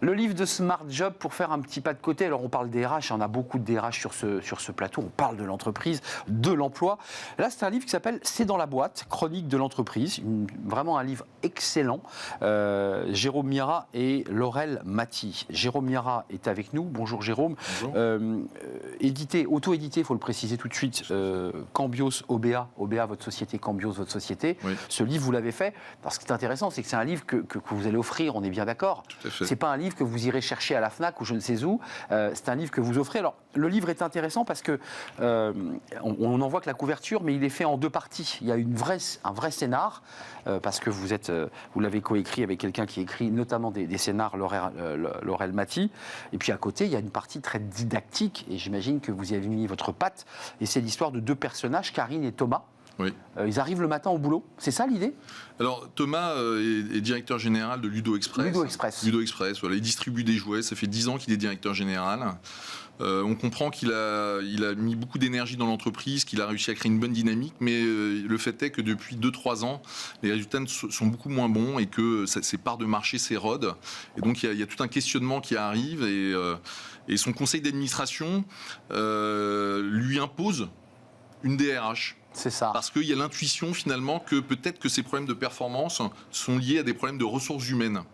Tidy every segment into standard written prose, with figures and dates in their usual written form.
Le livre de Smart Job, pour faire un petit pas de côté, alors on parle des RH, on a beaucoup de DRH sur ce plateau, on parle de l'entreprise, de l'emploi. Là, c'est un livre qui s'appelle « C'est dans la boîte », chronique de l'entreprise, vraiment un livre excellent. Jérôme Mira et Laurel Maty. Jérôme Mira est avec nous. Bonjour Jérôme. Bonjour. Auto-édité, il faut le préciser tout de suite, Cambios OBA, OBA votre société, Cambios votre société. Oui. Ce livre, vous l'avez fait, parce que c'est intéressant, c'est que c'est un livre que vous allez offrir, on est bien d'accord. C'est pas un livre que vous irez chercher à la FNAC ou je ne sais où, c'est un livre que vous offrez. Alors, le livre est intéressant parce que on en voit que la couverture, mais il est fait en deux parties. Il y a un vrai scénar, parce que vous l'avez coécrit avec quelqu'un qui écrit notamment des scénars, Laurel Maty. Et puis à côté, il y a une partie très didactique, et j'imagine que vous y avez mis votre patte, et c'est l'histoire de deux personnages, Karine et Thomas. Oui. Ils arrivent le matin au boulot, c'est ça l'idée? Alors Thomas est directeur général de Ludo Express. Ludo Express. Ludo Express, voilà, il distribue des jouets, ça fait 10 ans qu'il est directeur général. On comprend qu'il a mis beaucoup d'énergie dans l'entreprise, qu'il a réussi à créer une bonne dynamique, mais le fait est que depuis 2-3 ans, les résultats sont beaucoup moins bons et que ses parts de marché s'érodent. Et donc il y a tout un questionnement qui arrive et son conseil d'administration lui impose une DRH. C'est ça. Parce qu'il y a l'intuition finalement que peut-être que ces problèmes de performance sont liés à des problèmes de ressources humaines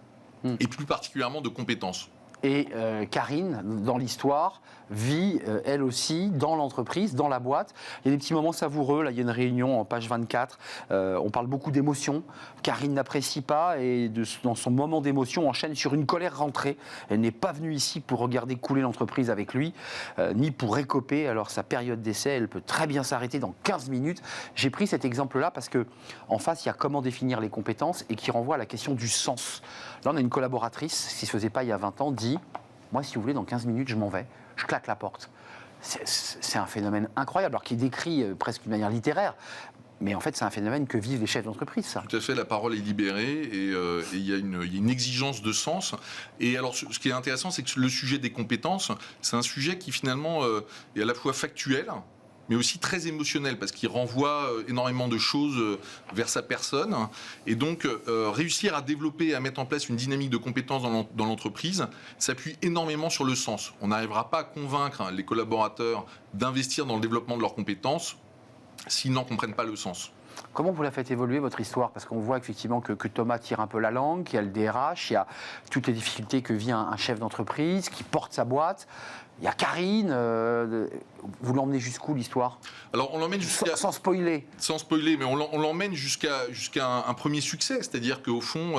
et plus particulièrement de compétences. Et Karine, dans l'histoire, vit elle aussi dans l'entreprise, dans la boîte. Il y a des petits moments savoureux. Là, il y a une réunion en page 24. On parle beaucoup d'émotions. Karine n'apprécie pas et dans son moment d'émotion, enchaîne sur une colère rentrée. Elle n'est pas venue ici pour regarder couler l'entreprise avec lui, ni pour récoper. Alors, sa période d'essai, elle peut très bien s'arrêter dans 15 minutes. J'ai pris cet exemple-là parce qu'en face, il y a comment définir les compétences et qui renvoie à la question du sens. Là, on a une collaboratrice, qui ne se faisait pas il y a 20 ans, dit « Moi, si vous voulez, dans 15 minutes, je m'en vais. Je claque la porte. » C'est un phénomène incroyable, alors qui est décrit presque d'une manière littéraire. Mais en fait, c'est un phénomène que vivent les chefs d'entreprise, ça. Tout à fait, la parole est libérée et il y a une exigence de sens. Et alors, ce qui est intéressant, c'est que le sujet des compétences, c'est un sujet qui finalement est à la fois factuel, mais aussi très émotionnel, parce qu'il renvoie énormément de choses vers sa personne. Et donc, réussir à développer, à mettre en place une dynamique de compétences dans l'entreprise, s'appuie énormément sur le sens. On n'arrivera pas à convaincre les collaborateurs d'investir dans le développement de leurs compétences s'ils n'en comprennent pas le sens. Comment vous la faites évoluer, votre histoire? Parce qu'on voit effectivement que Thomas tire un peu la langue, qu'il y a le DRH, il y a toutes les difficultés que vit un chef d'entreprise qui porte sa boîte. Il y a Karine. Vous l'emmenez jusqu'où, l'histoire? Alors, on l'emmène jusqu'à... Sans spoiler. Sans spoiler, mais on l'emmène jusqu'à un premier succès. C'est-à-dire qu'au fond,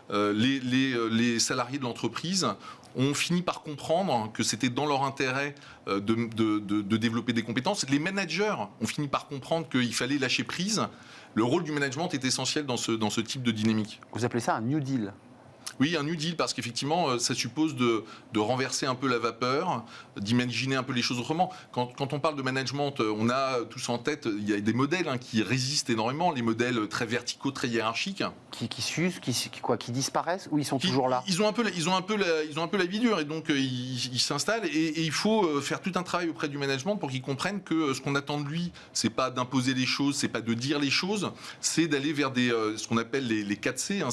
les salariés de l'entreprise ont fini par comprendre que c'était dans leur intérêt de développer des compétences. Les managers ont fini par comprendre qu'il fallait lâcher prise. Le rôle du management est essentiel dans ce type de dynamique. Vous appelez ça un New Deal? Oui, un New Deal, parce qu'effectivement, ça suppose de renverser un peu la vapeur, d'imaginer un peu les choses autrement. Quand on parle de management, on a tous en tête, il y a des modèles qui résistent énormément, les modèles très verticaux, très hiérarchiques. Qui s'usent, qui disparaissent, ou ils sont toujours là? Ils ont un peu la vie dure, et donc ils s'installent, et il faut faire tout un travail auprès du management pour qu'ils comprennent que ce qu'on attend de lui, c'est pas d'imposer les choses, c'est pas de dire les choses, c'est d'aller vers ce qu'on appelle les 4C,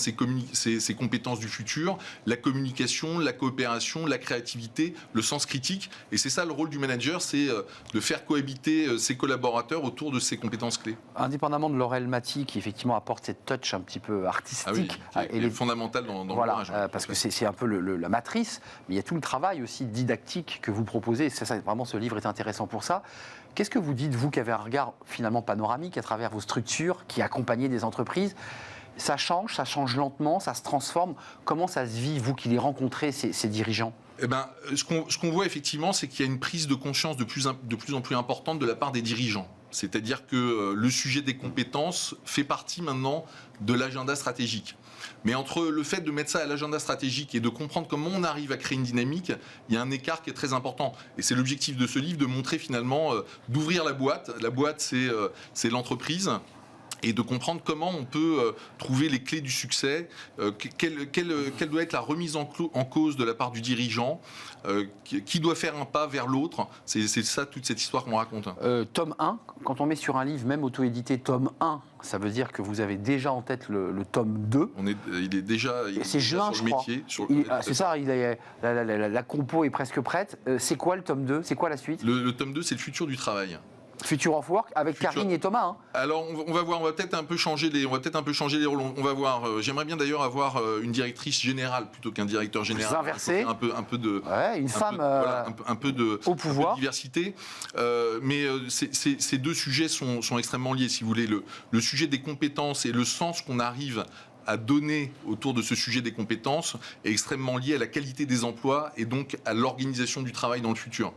ces compétences du futur, la communication, la coopération, la créativité, le sens critique. Et c'est ça le rôle du manager, c'est de faire cohabiter ses collaborateurs autour de ses compétences clés. Indépendamment de Laurel Maty, qui effectivement apporte cette touch un petit peu artistique. Ah oui, qui est fondamentale dans le voilà, management. parce que c'est un peu la matrice, mais il y a tout le travail aussi didactique que vous proposez. Vraiment, ce livre est intéressant pour ça. Qu'est-ce que vous dites, vous, qui avez un regard finalement panoramique à travers vos structures, qui accompagnez des entreprises? Ça change lentement, ça se transforme. Comment ça se vit, vous qui les rencontrez, ces dirigeants? Eh ben, ce qu'on voit effectivement, c'est qu'il y a une prise de conscience de plus en plus importante de la part des dirigeants. C'est-à-dire que le sujet des compétences fait partie maintenant de l'agenda stratégique. Mais entre le fait de mettre ça à l'agenda stratégique et de comprendre comment on arrive à créer une dynamique, il y a un écart qui est très important. Et c'est l'objectif de ce livre, de montrer finalement, d'ouvrir la boîte. La boîte, c'est l'entreprise. et de comprendre comment on peut trouver les clés du succès, quelle doit être la remise en cause de la part du dirigeant, qui doit faire un pas vers l'autre. C'est ça, toute cette histoire qu'on raconte. Tome 1, quand on met sur un livre, même auto-édité, tome 1, ça veut dire que vous avez déjà en tête le tome 2. Il est déjà, c'est juin, sur le métier. C'est ça, la compo est presque prête. C'est quoi le tome 2 ? C'est quoi la suite ? Le tome 2, c'est le futur du travail. Future of Work avec Karine et Thomas. Hein. Alors on va voir, on va peut-être un peu changer les rôles. On va voir. J'aimerais bien d'ailleurs avoir une directrice générale plutôt qu'un directeur général. Vous inversez. Un peu de. Ouais, une femme un peu de au pouvoir. Un peu de diversité. Mais ces deux sujets sont extrêmement liés, si vous voulez. Le sujet des compétences et le sens qu'on arrive à donner autour de ce sujet des compétences est extrêmement lié à la qualité des emplois et donc à l'organisation du travail dans le futur.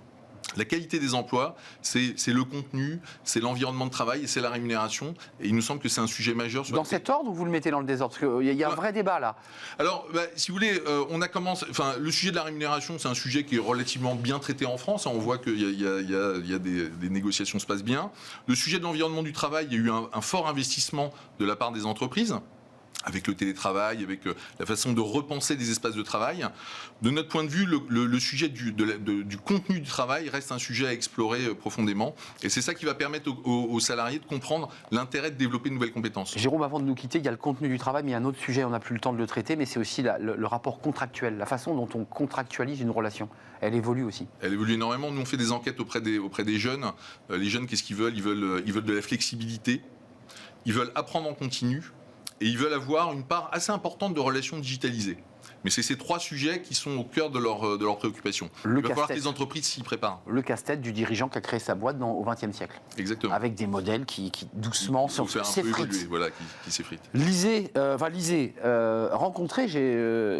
La qualité des emplois, c'est le contenu, c'est l'environnement de travail et c'est la rémunération. Et il nous semble que c'est un sujet majeur. Dans cet ordre ou vous le mettez dans le désordre ? Parce qu'il y a un vrai débat là. Alors, si vous voulez, le sujet de la rémunération, c'est un sujet qui est relativement bien traité en France. On voit qu'il y a des négociations se passent bien. Le sujet de l'environnement du travail, il y a eu un fort investissement de la part des entreprises, avec le télétravail, avec la façon de repenser des espaces de travail. De notre point de vue, le sujet du contenu du travail reste un sujet à explorer profondément. Et c'est ça qui va permettre aux salariés de comprendre l'intérêt de développer de nouvelles compétences. Jérôme, avant de nous quitter, il y a le contenu du travail, mais il y a un autre sujet, on n'a plus le temps de le traiter, mais c'est aussi le rapport contractuel, la façon dont on contractualise une relation. Elle évolue aussi. Elle évolue énormément. Nous, on fait des enquêtes auprès des jeunes. Les jeunes, qu'est-ce qu'ils veulent ? Ils veulent de la flexibilité. Ils veulent apprendre en continu. Et ils veulent avoir une part assez importante de relations digitalisées. Mais c'est ces trois sujets qui sont au cœur de leurs préoccupations. Il va falloir que les entreprises s'y préparent. Le casse-tête du dirigeant qui a créé sa boîte au XXe siècle. Exactement. Avec des modèles qui doucement s'effritent. Voilà, qui s'effritent. Rencontrez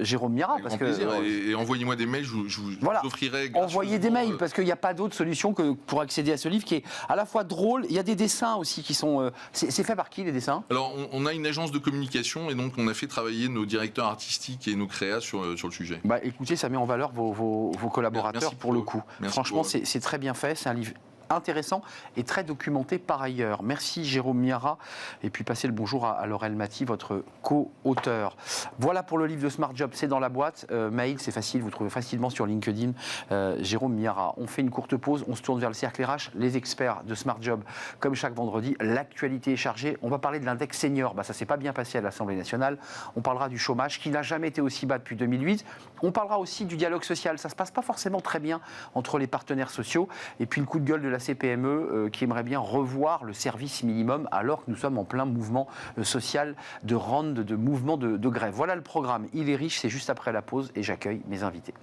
Jérôme Mira. Avec grand plaisir. Et envoyez-moi des mails, je vous offrirai gratuitement. Envoyez des mails, parce qu'il n'y a pas d'autre solution que pour accéder à ce livre qui est à la fois drôle. Il y a des dessins aussi qui sont... C'est fait par qui, les dessins ? Alors, on a une agence de communication et donc on a fait travailler nos directeurs artistiques et nos créas sur le sujet. Écoutez, ça met en valeur vos collaborateurs pour le coup. Franchement, c'est très bien fait. C'est un livre intéressant et très documenté par ailleurs. Merci Jérôme Miara. Et puis passez le bonjour à Laurel Maty, votre co-auteur. Voilà pour le livre de Smart Job, c'est dans la boîte. Mail, c'est facile, vous trouvez facilement sur LinkedIn. Jérôme Miara. On fait une courte pause, on se tourne vers le cercle RH, les experts de Smart Job. Comme chaque vendredi, l'actualité est chargée. On va parler de l'index senior. Ça s'est pas bien passé à l'Assemblée nationale. On parlera du chômage qui n'a jamais été aussi bas depuis 2008. On parlera aussi du dialogue social. Ça se passe pas forcément très bien entre les partenaires sociaux. Et puis le coup de gueule de la CPME qui aimerait bien revoir le service minimum alors que nous sommes en plein mouvement social de mouvement de grève. Voilà le programme. Il est riche, c'est juste après la pause et j'accueille mes invités.